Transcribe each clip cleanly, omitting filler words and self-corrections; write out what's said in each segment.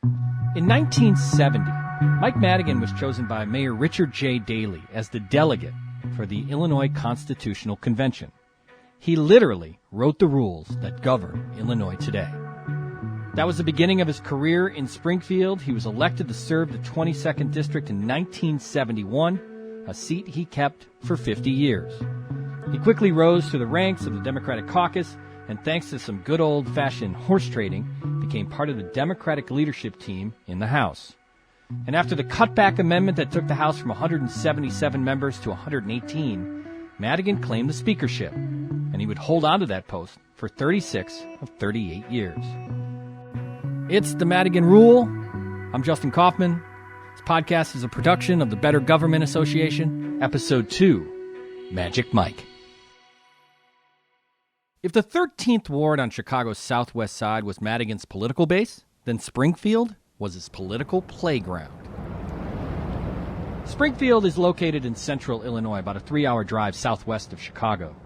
In 1970, Mike Madigan was chosen by Mayor Richard J. Daley as the delegate for the Illinois Constitutional Convention. He literally wrote the rules that govern Illinois today. That was the beginning of his career in Springfield. He was elected to serve the 22nd District in 1971, a seat he kept for 50 years. He quickly rose through the ranks of the Democratic caucus, and thanks to some good old-fashioned horse trading, became part of the Democratic leadership team in the House. And after the cutback amendment that took the House from 177 members to 118, Madigan claimed the speakership, and he would hold on to that post for 36 of 38 years. It's the Madigan Rule. I'm Justin Kaufman. This podcast is a production of the Better Government Association, Episode 2, Magic Mike. If the 13th Ward on Chicago's southwest side was Madigan's political base, then Springfield was his political playground. Springfield is located in central Illinois, about a 3-hour drive southwest of Chicago.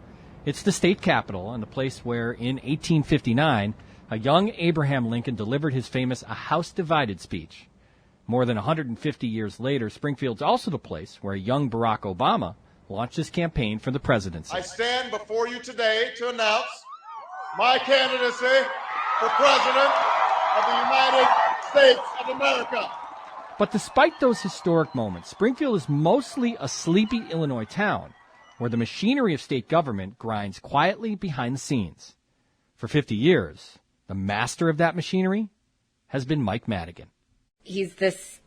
It's the state capital and the place where, in 1859, a young Abraham Lincoln delivered his famous "A House Divided" speech. More than 150 years later, Springfield's also the place where a young Barack Obama launched his campaign for the presidency. I stand before you today to announce my candidacy for President of the United States of America. But despite those historic moments, Springfield is mostly a sleepy Illinois town where the machinery of state government grinds quietly behind the scenes. For 50 years, the master of that machinery has been Mike Madigan. He's this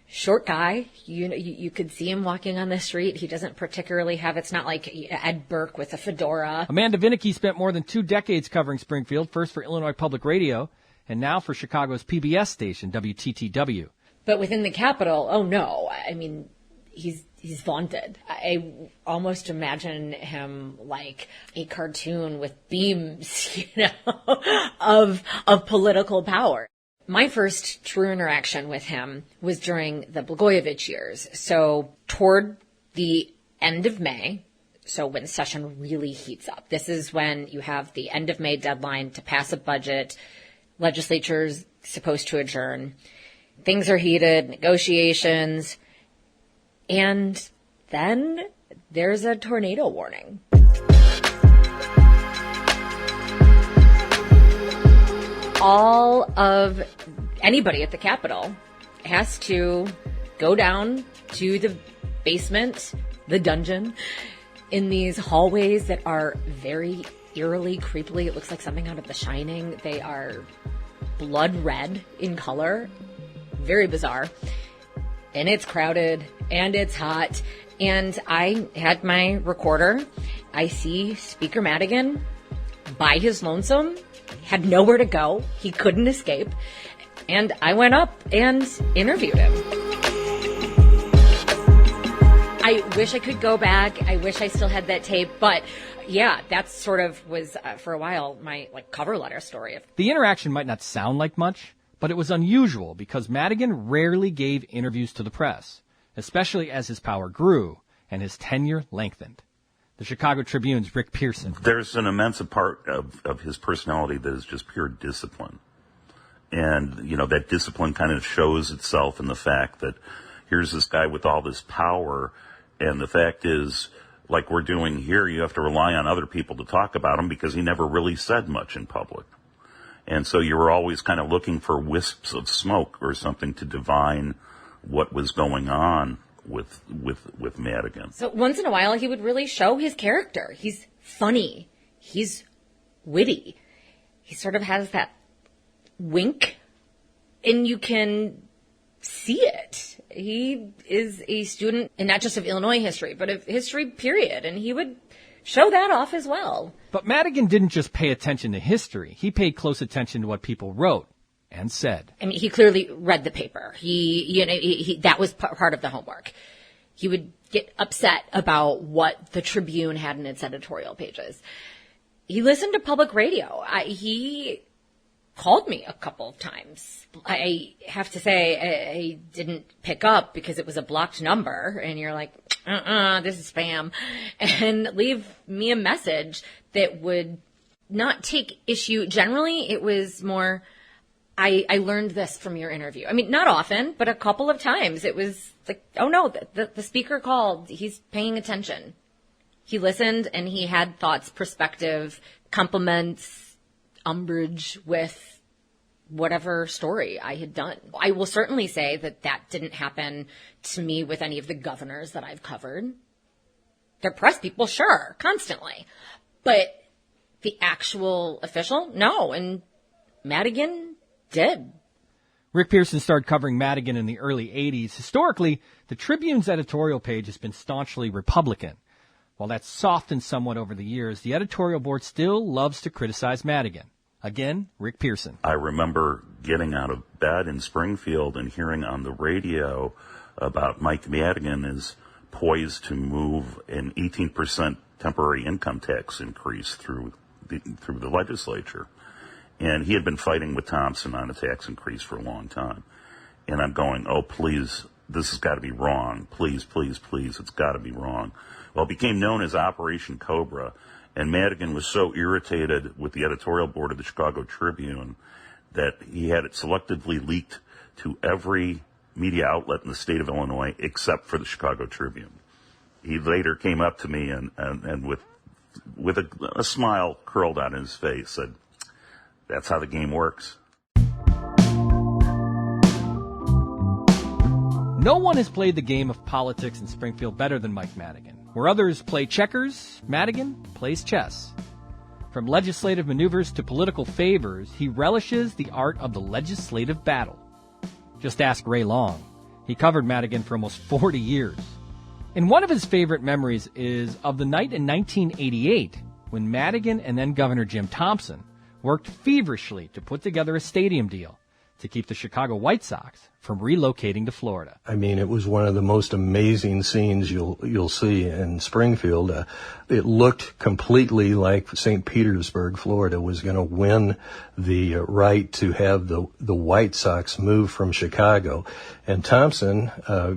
short guy. You could see him walking on the street. He doesn't particularly have, it's not like Ed Burke with a fedora. Amanda Vinicky spent more than 2 decades covering Springfield, first for Illinois Public Radio and now for Chicago's PBS station, WTTW. But within the Capitol, oh no, I mean, he's vaunted. I almost imagine him like a cartoon with beams, of political power. My first true interaction with him was during the Blagojevich years. So toward the end of May, so when session really heats up, this is when you have the end of May deadline to pass a budget. Legislature's supposed to adjourn. Things are heated, negotiations, and then there's a tornado warning. All of anybody at the Capitol has to go down to the basement, the dungeon, in these hallways that are very eerily, creepily, it looks like something out of The Shining. They are blood red in color. Very bizarre. And it's crowded, and it's hot. And I had my recorder. I see Speaker Madigan by his lonesome, had nowhere to go. He couldn't escape. And I went up and interviewed him. I wish I could go back. I wish I still had that tape. But yeah, that sort of was, for a while, my cover letter story. The interaction might not sound like much, but it was unusual because Madigan rarely gave interviews to the press, especially as his power grew and his tenure lengthened. The Chicago Tribune's Rick Pearson. There's an immense part of his personality that is just pure discipline. And, that discipline kind of shows itself in the fact that here's this guy with all this power, and the fact is, like we're doing here, you have to rely on other people to talk about him because he never really said much in public. And so you were always kind of looking for wisps of smoke or something to divine what was going on with Madigan. So once in a while, he would really show his character. He's funny. He's witty. He sort of has that wink, and you can see it. He is a student, and not just of Illinois history, but of history, period. And he would show that off as well. But Madigan didn't just pay attention to history. He paid close attention to what people wrote and said. I mean, he clearly read the paper. That was part of the homework. He would get upset about what the Tribune had in its editorial pages. He listened to public radio. He called me a couple of times. I have to say, I didn't pick up because it was a blocked number, and you're like, this is spam, and leave me a message that would not take issue. Generally, it was more, I learned this from your interview. I mean, not often, but a couple of times it was like, oh no, the speaker called. He's paying attention. He listened and he had thoughts, perspective, compliments, umbrage with whatever story I had done. I will certainly say that didn't happen to me with any of the governors that I've covered. They're press people, sure, constantly. But the actual official, no. And Madigan did. Rick Pearson started covering Madigan in the early 80s. Historically, the Tribune's editorial page has been staunchly Republican. While that's softened somewhat over the years, the editorial board still loves to criticize Madigan. Again, Rick Pearson. I remember getting out of bed in Springfield and hearing on the radio about Mike Madigan is poised to move an 18% temporary income tax increase through the legislature. And he had been fighting with Thompson on a tax increase for a long time. And I'm going, oh, please, this has got to be wrong. Please, please, please, it's got to be wrong. Well, it became known as Operation Cobra. And Madigan was so irritated with the editorial board of the Chicago Tribune that he had it selectively leaked to every media outlet in the state of Illinois except for the Chicago Tribune. He later came up to me and with a smile curled on his face said, that's how the game works. No one has played the game of politics in Springfield better than Mike Madigan. Where others play checkers, Madigan plays chess. From legislative maneuvers to political favors, he relishes the art of the legislative battle. Just ask Ray Long. He covered Madigan for almost 40 years. And one of his favorite memories is of the night in 1988 when Madigan and then Governor Jim Thompson worked feverishly to put together a stadium deal to keep the Chicago White Sox from relocating to Florida. I mean, it was one of the most amazing scenes you'll see in Springfield. It looked completely like St. Petersburg, Florida, was going to win the right to have the White Sox move from Chicago. And Thompson,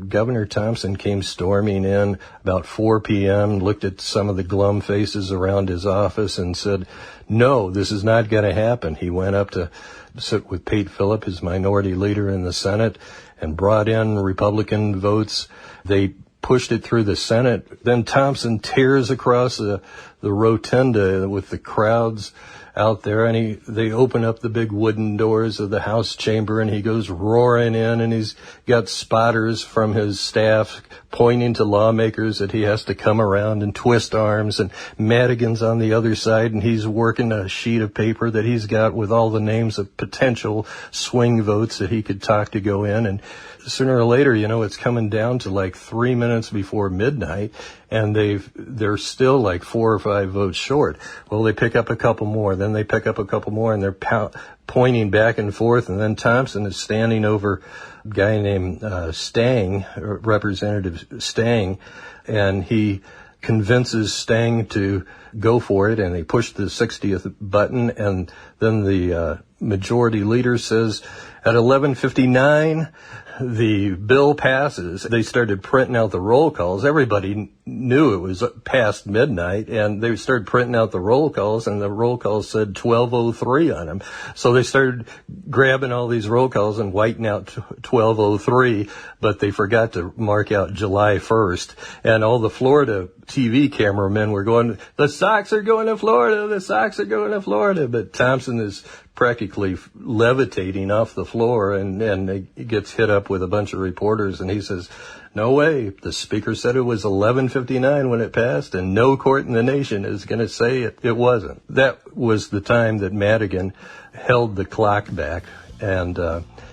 Governor Thompson, came storming in about 4 p.m., looked at some of the glum faces around his office and said, no, this is not going to happen. He went up to sit with Pate Phillip, his minority leader in the Senate, and brought in Republican votes. They pushed it through the Senate. Then Thompson tears across the rotunda with the crowds out there, and they open up the big wooden doors of the House chamber, and he goes roaring in, and he's got spotters from his staff pointing to lawmakers that he has to come around and twist arms, and Madigan's on the other side, and he's working a sheet of paper that he's got with all the names of potential swing votes that he could talk to go in, and sooner or later, it's coming down to like 3 minutes before midnight, and they're still like 4 or 5 votes short. Well, they pick up a couple more, then they pick up a couple more, and they're pointing back and forth, and then Thompson is standing over a guy named Stang, Representative Stang, and he convinces Stang to go for it, and they push the 60th button, and then the majority leader says, at 11:59, the bill passes. They started printing out the roll calls. Everybody knew it was past midnight, and they started printing out the roll calls, and the roll calls said 12:03 on them. So they started grabbing all these roll calls and whiting out 12:03, but they forgot to mark out July 1st. And all the Florida TV cameramen were going, the Sox are going to Florida, the Sox are going to Florida. But Thompson is practically levitating off the floor, and he gets hit up with a bunch of reporters, and he says, no way, the speaker said it was 11:59 when it passed, and no court in the nation is going to say it wasn't. That was the time that Madigan held the clock back, and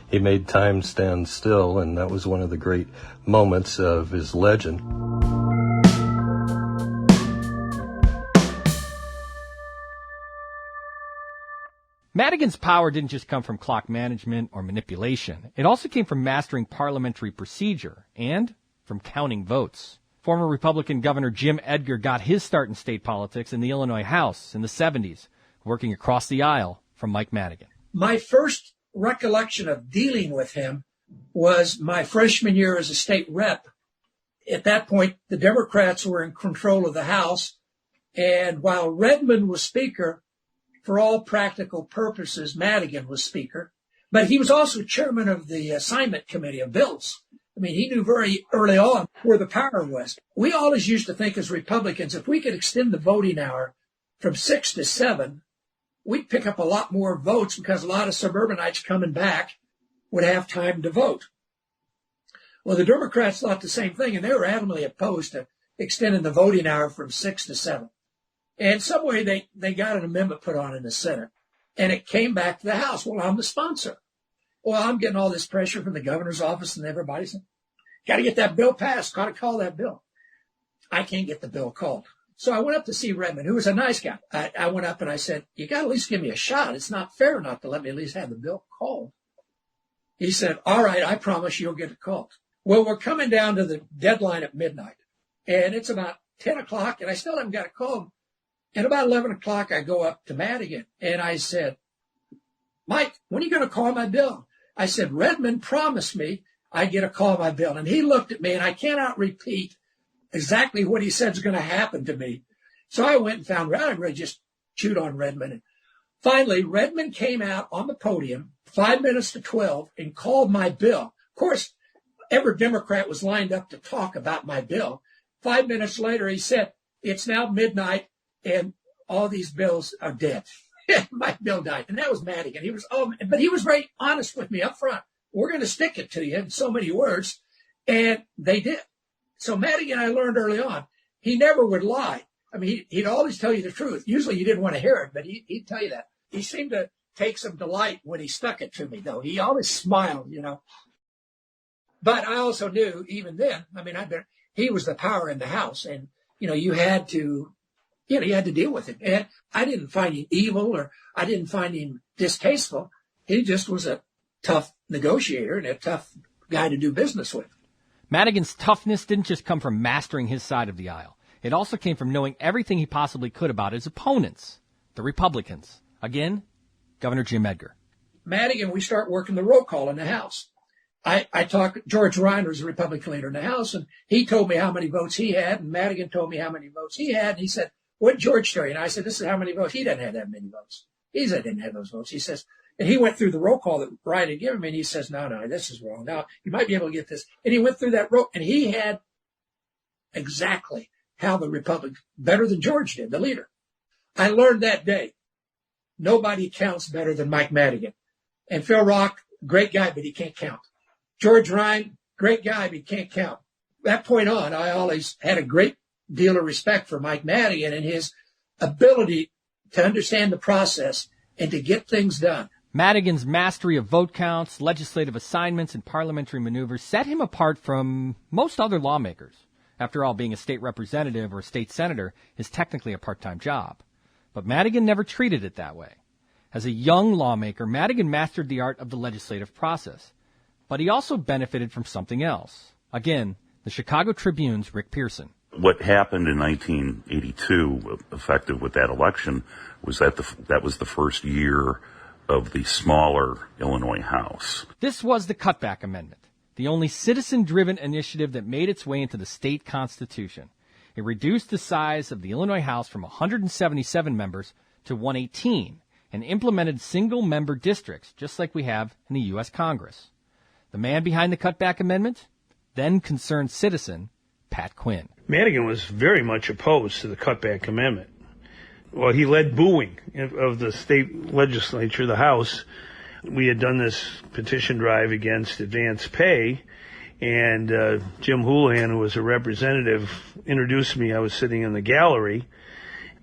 he made time stand still, and that was one of the great moments of his legend. Madigan's power didn't just come from clock management or manipulation. It also came from mastering parliamentary procedure and from counting votes. Former Republican Governor Jim Edgar got his start in state politics in the Illinois House in the 70s, working across the aisle from Mike Madigan. My first recollection of dealing with him was my freshman year as a state rep. At that point, the Democrats were in control of the House, and while Redmond was Speaker, for all practical purposes, Madigan was Speaker. But he was also chairman of the assignment committee of bills. I mean, he knew very early on where the power was. We always used to think as Republicans, if we could extend the voting hour from 6 to 7, we'd pick up a lot more votes because a lot of suburbanites coming back would have time to vote. Well, the Democrats thought the same thing, and they were adamantly opposed to extending the voting hour from 6 to 7. And some way they got an amendment put on in the Senate, and it came back to the House. Well, I'm the sponsor. Well, I'm getting all this pressure from the governor's office and everybody said, got to get that bill passed, got to call that bill. I can't get the bill called. So I went up to see Redmond, who was a nice guy. I went up and I said, you got to at least give me a shot. It's not fair not to let me at least have the bill called. He said, all right, I promise you'll get it called. Well, we're coming down to the deadline at midnight, and it's about 10 o'clock, and I still haven't got it called. And about 11 o'clock, I go up to Madigan, and I said, Mike, when are you going to call my bill? I said, Redmond promised me I'd get a call on my bill. And he looked at me, and I cannot repeat exactly what he said is going to happen to me. So I went and found Redmond. I just chewed on Redmond. And finally, Redmond came out on the podium 5 minutes to 12 and called my bill. Of course, every Democrat was lined up to talk about my bill. 5 minutes later, he said, it's now midnight, and all these bills are dead. My bill died. And that was Madigan. But he was very honest with me up front. We're going to stick it to you in so many words. And they did. So Madigan, I learned early on, he never would lie. I mean, he'd always tell you the truth. Usually you didn't want to hear it, but he'd tell you that. He seemed to take some delight when he stuck it to me, though. He always smiled, But I also knew even then, he was the power in the House. And, you had to deal with it. And I didn't find him evil or I didn't find him distasteful. He just was a tough negotiator and a tough guy to do business with. Madigan's toughness didn't just come from mastering his side of the aisle. It also came from knowing everything he possibly could about his opponents, the Republicans. Again, Governor Jim Edgar. Madigan, we start working the roll call in the House. I talked, George Ryan was the Republican leader in the House, and he told me how many votes he had, and Madigan told me how many votes he had, and he said, what did George tell you? And I said, this is how many votes. He doesn't have that many votes. He said, didn't have those votes. He says, and he went through the roll call that Ryan had given me, and he says, no, this is wrong. Now, you might be able to get this. And he went through that roll, and he had exactly how the Republicans, better than George did, the leader. I learned that day, nobody counts better than Mike Madigan. And Phil Rock, great guy, but he can't count. George Ryan, great guy, but he can't count. That point on, I always had a great deal of respect for Mike Madigan and his ability to understand the process and to get things done. Madigan's mastery of vote counts, legislative assignments, and parliamentary maneuvers set him apart from most other lawmakers. After all, being a state representative or a state senator is technically a part-time job. But Madigan never treated it that way. As a young lawmaker, Madigan mastered the art of the legislative process. But he also benefited from something else. Again, the Chicago Tribune's Rick Pearson. What happened in 1982, effective with that election, was that was the first year of the smaller Illinois House. This was the Cutback Amendment, the only citizen-driven initiative that made its way into the state constitution. It reduced the size of the Illinois House from 177 members to 118 and implemented single-member districts, just like we have in the U.S. Congress. The man behind the Cutback Amendment, then concerned citizen, Pat Quinn. Madigan was very much opposed to the Cutback Amendment. Well, he led booing of the state legislature, the House. We had done this petition drive against advance pay, and Jim Houlihan, who was a representative, introduced me. I was sitting in the gallery,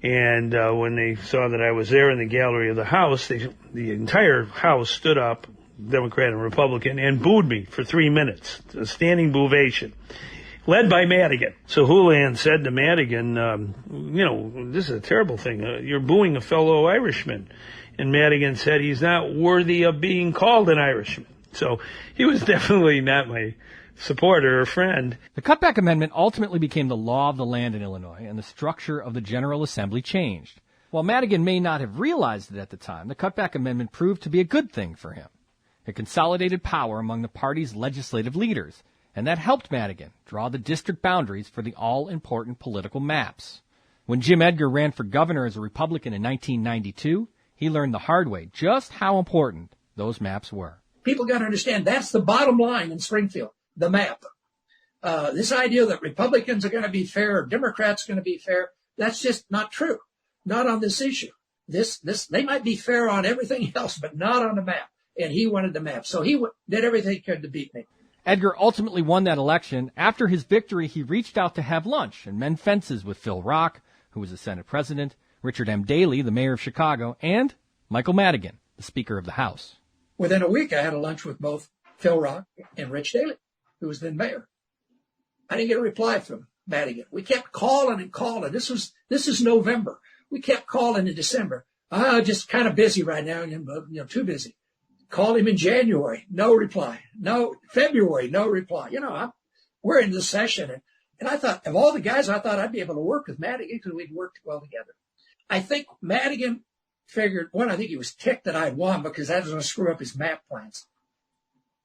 and when they saw that I was there in the gallery of the House, the entire House stood up, Democrat and Republican, and booed me for 3 minutes, a standing bovation, led by Madigan. So Houlihan said to Madigan, this is a terrible thing. You're booing a fellow Irishman. And Madigan said he's not worthy of being called an Irishman. So he was definitely not my supporter or friend. The Cutback Amendment ultimately became the law of the land in Illinois, and the structure of the General Assembly changed. While Madigan may not have realized it at the time, the Cutback Amendment proved to be a good thing for him. It consolidated power among the party's legislative leaders, and that helped Madigan draw the district boundaries for the all-important political maps. When Jim Edgar ran for governor as a Republican in 1992, he learned the hard way just how important those maps were. People got to understand that's the bottom line in Springfield, the map. This idea that Republicans are going to be fair, or Democrats are going to be fair, that's just not true. Not on this issue. They might be fair on everything else, but not on the map. And he wanted the map. So he did everything he could to beat me. Edgar ultimately won that election. After his victory, he reached out to have lunch and mend fences with Phil Rock, who was the Senate president, Richard M. Daley, the mayor of Chicago, and Michael Madigan, the Speaker of the House. Within a week, I had a lunch with both Phil Rock and Rich Daley, who was then mayor. I didn't get a reply from Madigan. We kept calling and calling. This is November. We kept calling in December. Just kind of busy right now, too busy. Called him in January, no reply. No, February, no reply. We're in this session. And I thought, of all the guys, I thought I'd be able to work with Madigan because we'd worked well together. I think Madigan figured, one, I think he was ticked that I'd won because that was going to screw up his map plans.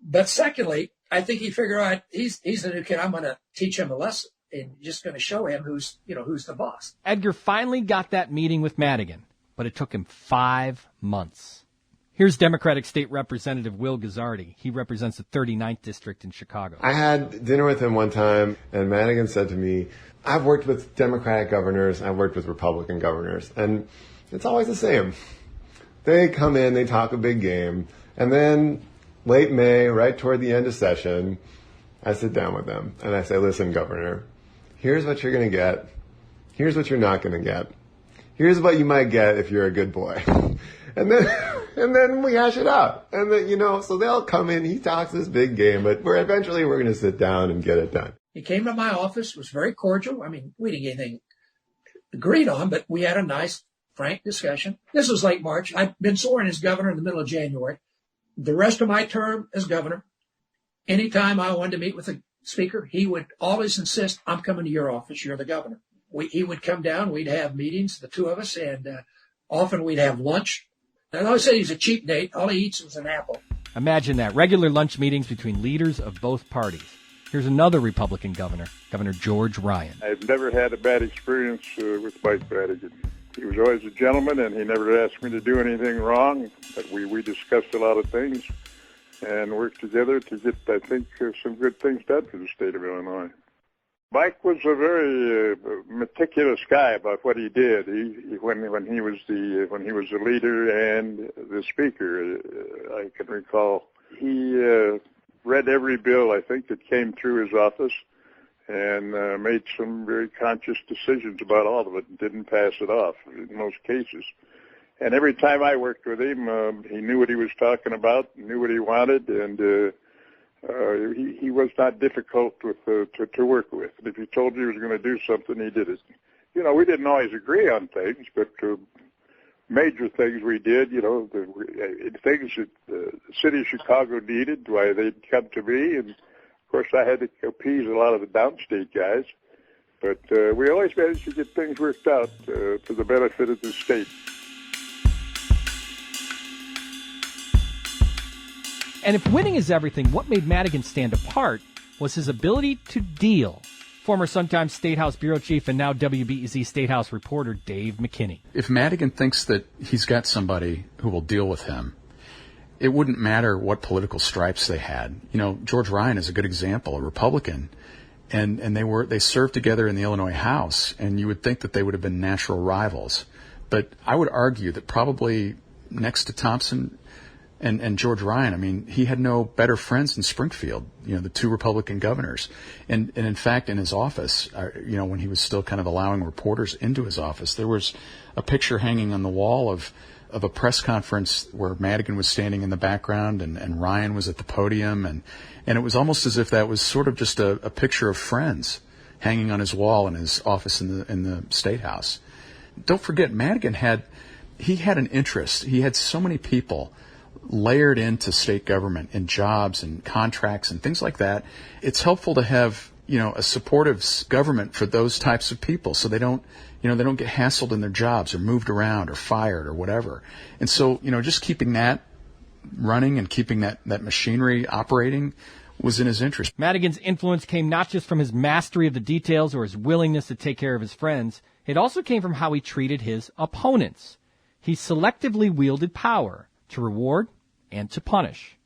But secondly, I think he figured, all right, he's the new kid. I'm going to teach him a lesson and just going to show him who's the boss. Edgar finally got that meeting with Madigan, but it took him 5 months. Here's Democratic State Representative Will Guzzardi. He represents the 39th District in Chicago. I had dinner with him one time, and Madigan said to me, I've worked with Democratic governors, I've worked with Republican governors, and it's always the same. They come in, they talk a big game, and then late May, right toward the end of session, I sit down with them, and I say, listen, Governor, here's what you're going to get. Here's what you're not going to get. Here's what you might get if you're a good boy. And then we hash it out. And then, so they'll come in, he talks this big game, but eventually we're going to sit down and get it done. He came to my office, was very cordial. I mean, we didn't get anything agreed on, but we had a nice, frank discussion. This was late March. I've been sworn as governor in the middle of January. The rest of my term as governor, anytime I wanted to meet with the speaker, he would always insist, I'm coming to your office. You're the governor. He would come down. We'd have meetings, the two of us, and often we'd have lunch. And I always said he's a cheap date. All he eats was an apple. Imagine that. Regular lunch meetings between leaders of both parties. Here's another Republican governor, Governor George Ryan. I've never had a bad experience with Mike Madigan. He was always a gentleman, and he never asked me to do anything wrong. But we discussed a lot of things and worked together to get, I think, some good things done for the state of Illinois. Mike was a very meticulous guy about what he did. When he was the leader and the speaker, I can recall he read every bill I think that came through his office and made some very conscious decisions about all of it and didn't pass it off in most cases. And every time I worked with him, he knew what he was talking about, knew what he wanted, and he was not difficult to work with. And if he told you he was going to do something, he did it. We didn't always agree on things, but major things we did, things that the city of Chicago needed, why they'd come to me. And, of course, I had to appease a lot of the downstate guys. But we always managed to get things worked out for the benefit of the state. And if winning is everything, what made Madigan stand apart was his ability to deal. Former Sun-Times State House Bureau Chief and now WBEZ State House reporter Dave McKinney. If Madigan thinks that he's got somebody who will deal with him, it wouldn't matter what political stripes they had. George Ryan is a good example, a Republican, and they served together in the Illinois House, and you would think that they would have been natural rivals. But I would argue that probably next to Thompson and George Ryan, he had no better friends in Springfield, the two Republican governors. And in fact, in his office, when he was still kind of allowing reporters into his office, there was a picture hanging on the wall of a press conference where Madigan was standing in the background and Ryan was at the podium. And it was almost as if that was sort of just a picture of friends hanging on his wall in his office in the State House. Don't forget, Madigan had an interest. He had so many people layered into state government in jobs and contracts and things like that. It's helpful to have, a supportive government for those types of people so they don't get hassled in their jobs or moved around or fired or whatever. And so, just keeping that running and keeping that machinery operating was in his interest. Madigan's influence came not just from his mastery of the details or his willingness to take care of his friends. It also came from how he treated his opponents. He selectively wielded power to reward and to punish.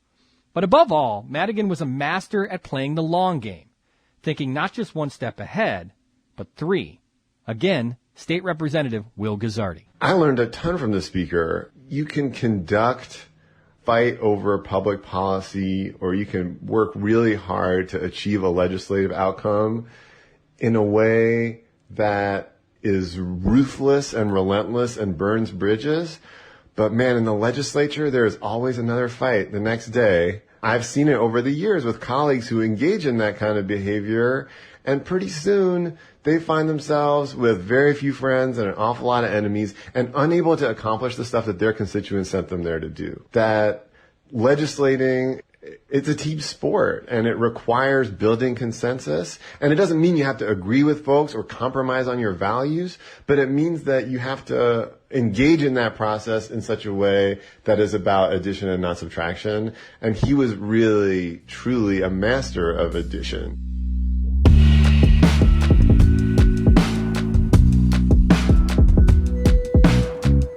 But above all, Madigan was a master at playing the long game, thinking not just one step ahead, but three. Again, State Representative Will Guzzardi. I learned a ton from the speaker. You can fight over public policy, or you can work really hard to achieve a legislative outcome in a way that is ruthless and relentless and burns bridges. But man, in the legislature, there is always another fight the next day. I've seen it over the years with colleagues who engage in that kind of behavior, and pretty soon they find themselves with very few friends and an awful lot of enemies and unable to accomplish the stuff that their constituents sent them there to do. That legislating, it's a team sport, and it requires building consensus. And it doesn't mean you have to agree with folks or compromise on your values, but it means that you have to engage in that process in such a way that is about addition and not subtraction. And he was really, truly a master of addition.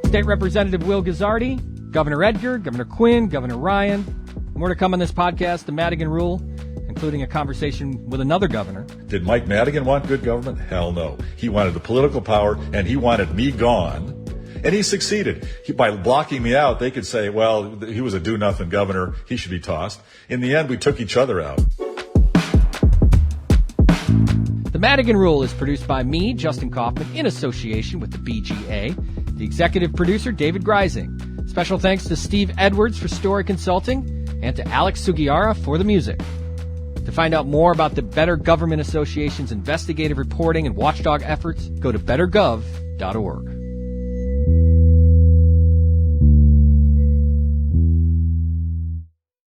State Representative Will Guzzardi, Governor Edgar, Governor Quinn, Governor Ryan. More to come on this podcast, the Madigan Rule, including a conversation with another governor. Did Mike Madigan want good government? Hell no. He wanted the political power, and he wanted me gone. And he succeeded. By blocking me out, they could say, well, he was a do-nothing governor. He should be tossed. In the end, we took each other out. The Madigan Rule is produced by me, Justin Kaufman, in association with the BGA. The executive producer, David Greising. Special thanks to Steve Edwards for story consulting and to Alex Sugiara for the music. To find out more about the Better Government Association's investigative reporting and watchdog efforts, go to bettergov.org.